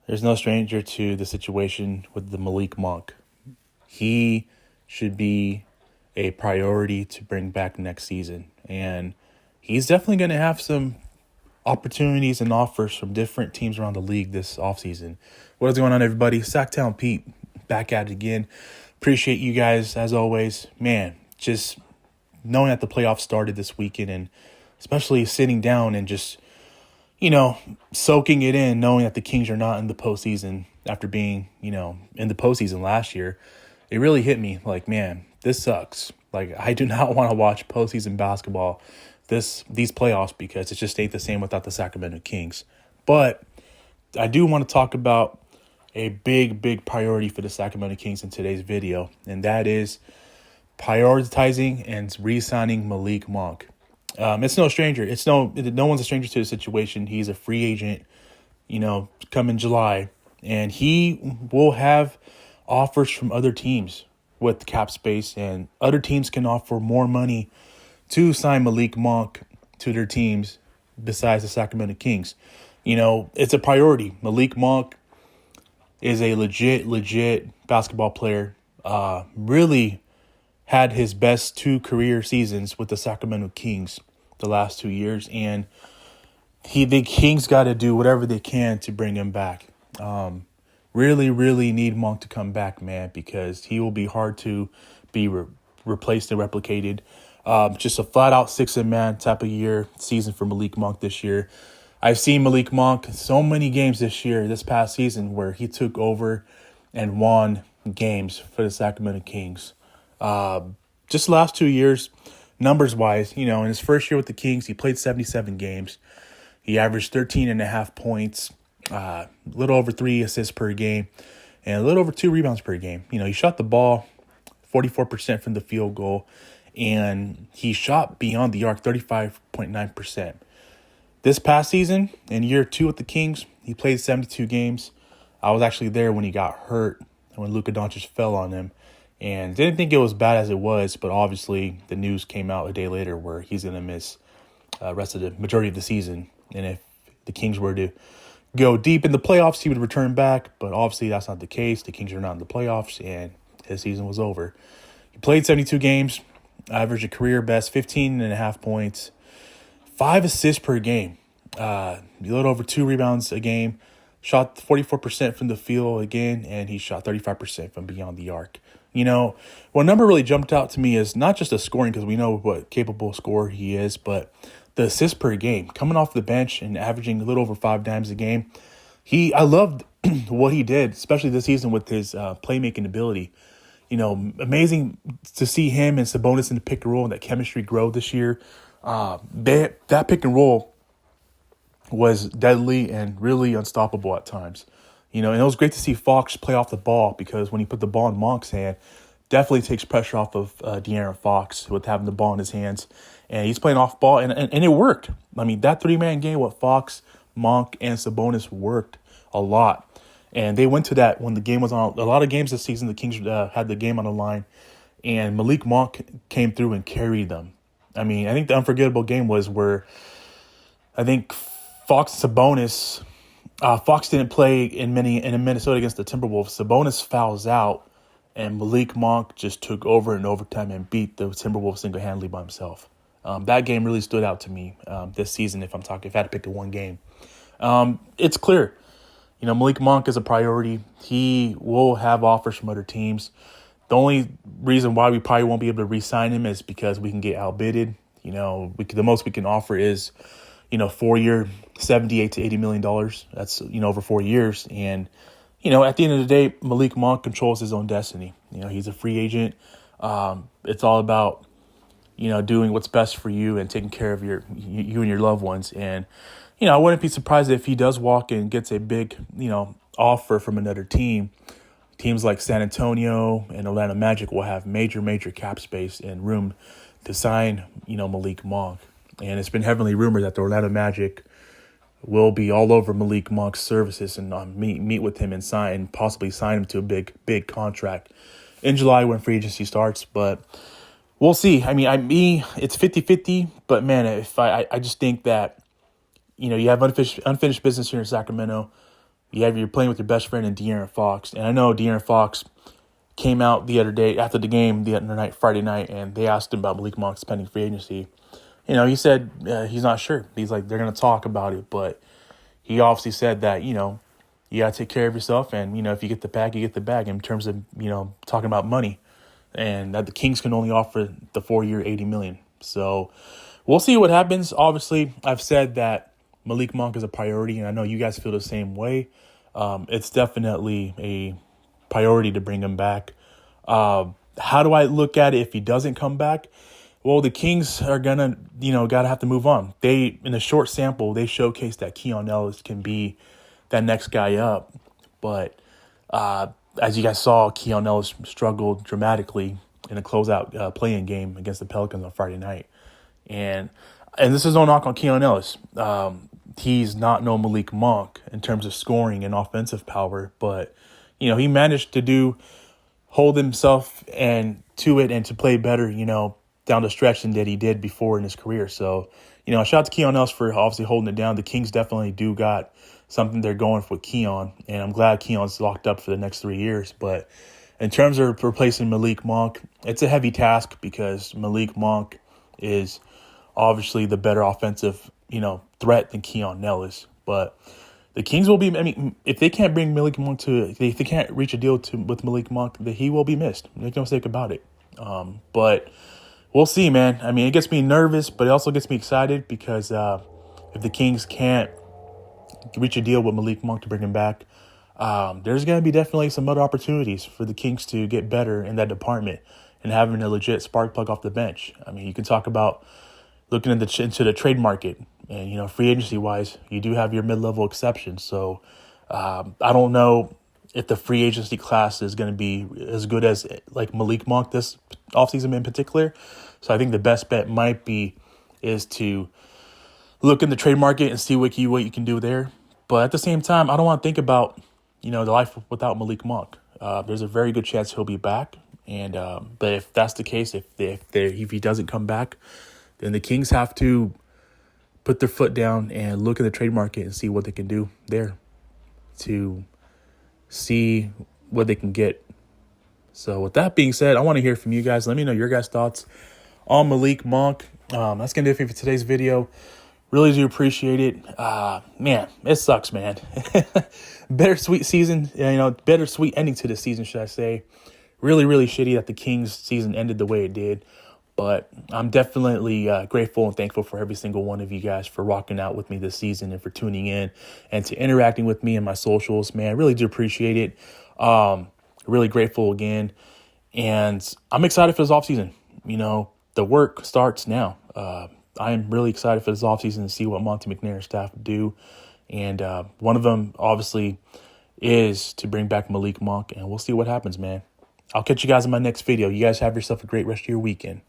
There's no stranger to the situation with the Malik Monk. He should be a priority to bring back next season. And he's definitely going to have some opportunities and offers from different teams around the league this offseason. What is going on, everybody? Sacktown Pete back at it again. Appreciate you guys as always. Man, just knowing that the playoffs started this weekend and especially sitting down and just, soaking it in, knowing that the Kings are not in the postseason after being, in the postseason last year. It really hit me like, man, this sucks. Like, I do not want to watch postseason basketball these playoffs because it just ain't the same without the Sacramento Kings. But I do want to talk about a big priority for the Sacramento Kings in today's video, and that is prioritizing and re-signing Malik Monk. It's no stranger. No one's a stranger to the situation. He's a free agent, come in July, and he will have offers from other teams with cap space, and other teams can offer more money to sign Malik Monk to their teams besides the Sacramento Kings. It's a priority. Malik Monk is a legit basketball player. Really had his best 2 career seasons with the Sacramento Kings the last 2 years, and the Kings got to do whatever they can to bring him back. Really need Monk to come back, man, because he will be hard to be replaced and replicated. Just a flat-out 6-man type of season for Malik Monk this year. I've seen Malik Monk so many games this past season, where he took over and won games for the Sacramento Kings. Just the last 2 years, numbers-wise, in his first year with the Kings, he played 77 games. He averaged 13.5 points, a little over 3 assists per game, and a little over 2 rebounds per game. He shot the ball 44% from the field goal, and he shot beyond the arc 35.9%. This past season, in year 2 with the Kings, he played 72 games. I was actually there when he got hurt, when Luka Doncic fell on him, and didn't think it was bad as it was, but obviously the news came out a day later where he's going to miss the rest of the majority of the season. And if the Kings were to go deep in the playoffs, he would return back, but obviously that's not the case. The Kings are not in the playoffs, and his season was over. He played 72 games, averaged a career best 15.5 points, 5 assists per game, a little over 2 rebounds a game, shot 44% from the field again, and he shot 35% from beyond the arc. One number really jumped out to me is not just the scoring, because we know what capable scorer he is, but the assists per game, coming off the bench and averaging a little over 5 dimes a game. I loved what he did, especially this season with his playmaking ability. Amazing to see him and Sabonis in the pick and roll and that chemistry grow this year. That pick and roll was deadly and really unstoppable at times. And it was great to see Fox play off the ball, because when he put the ball in Monk's hand, definitely takes pressure off of De'Aaron Fox with having the ball in his hands. And he's playing off ball, and it worked. I mean, that 3-man game with Fox, Monk, and Sabonis worked a lot. And they went to that when the game was on. A lot of games this season, the Kings had the game on the line, and Malik Monk came through and carried them. I mean, I think the unforgettable game was where I think Fox and Sabonis, Fox didn't play in Minnesota against the Timberwolves. Sabonis fouls out, and Malik Monk just took over in overtime and beat the Timberwolves single-handedly by himself. That game really stood out to me this season. If I had to pick one game, it's clear. Malik Monk is a priority. He will have offers from other teams. The only reason why we probably won't be able to re-sign him is because we can get outbidded. The most we can offer is, 4-year, $78 to $80 million. That's, over 4 years. And, at the end of the day, Malik Monk controls his own destiny. He's a free agent. It's all about, doing what's best for you and taking care of you and your loved ones. And, I wouldn't be surprised if he does walk and gets a big, offer from another team. Teams like San Antonio and Orlando Magic will have major cap space and room to sign, Malik Monk. And it's been heavily rumored that the Orlando Magic will be all over Malik Monk's services and meet with him and possibly sign him to a big contract in July when free agency starts. But we'll see. I mean, it's 50-50, but man, if I just think that, you have unfinished business here in Sacramento. You're playing with your best friend in De'Aaron Fox. And I know De'Aaron Fox came out the other day after the game, the other night, Friday night, and they asked him about Malik Monk's pending free agency. He said he's not sure. He's like, they're going to talk about it. But he obviously said that, you got to take care of yourself. And, if you get the bag, you get the bag in terms of, talking about money. And that the Kings can only offer the 4-year, $80 million. So we'll see what happens. Obviously, I've said that Malik Monk is a priority, and I know you guys feel the same way. It's definitely a priority to bring him back. How do I look at it if he doesn't come back? Well, the Kings are gonna, gotta have to move on. They, in a short sample, they showcased that Keon Ellis can be that next guy up. But as you guys saw, Keon Ellis struggled dramatically in a closeout play-in game against the Pelicans on Friday night. And this is no knock on Keon Ellis. He's not no Malik Monk in terms of scoring and offensive power, but he managed to hold himself and to it and to play better, down the stretch than that he did before in his career. So, shout out to Keon Ellis for obviously holding it down. The Kings definitely do got something they're going with Keon, and I'm glad Keon's locked up for the next 3 years. But in terms of replacing Malik Monk, it's a heavy task because Malik Monk is obviously the better offensive, threat than Keon Ellis. But the Kings will be, if they can't bring Malik Monk if they can't reach a deal with Malik Monk, then he will be missed. Make no mistake about it. But we'll see, man. It gets me nervous, but it also gets me excited because if the Kings can't reach a deal with Malik Monk to bring him back, there's going to be definitely some other opportunities for the Kings to get better in that department and having a legit spark plug off the bench. You can talk about looking into the trade market and, free agency-wise, you do have your mid-level exceptions. So I don't know if the free agency class is going to be as good as like Malik Monk this offseason in particular. So I think the best bet is to look in the trade market and see what you can do there. But at the same time, I don't want to think about, the life without Malik Monk. There's a very good chance he'll be back. And but if that's the case, if he doesn't come back, then the Kings have to put their foot down and look at the trade market and see what they can do there to see what they can get. So with that being said, I want to hear from you guys. Let me know your guys' thoughts on Malik Monk. That's going to do it for today's video. Really do appreciate it. Man, it sucks, man. Bittersweet season, bittersweet ending to the season, should I say. Really, really shitty that the Kings season ended the way it did. But I'm definitely grateful and thankful for every single one of you guys for rocking out with me this season and for tuning in and to interacting with me in my socials. Man, I really do appreciate it. Really grateful again. And I'm excited for this offseason. The work starts now. I am really excited for this offseason to see what Monty McNair's staff do. And one of them, obviously, is to bring back Malik Monk. And we'll see what happens, man. I'll catch you guys in my next video. You guys have yourself a great rest of your weekend.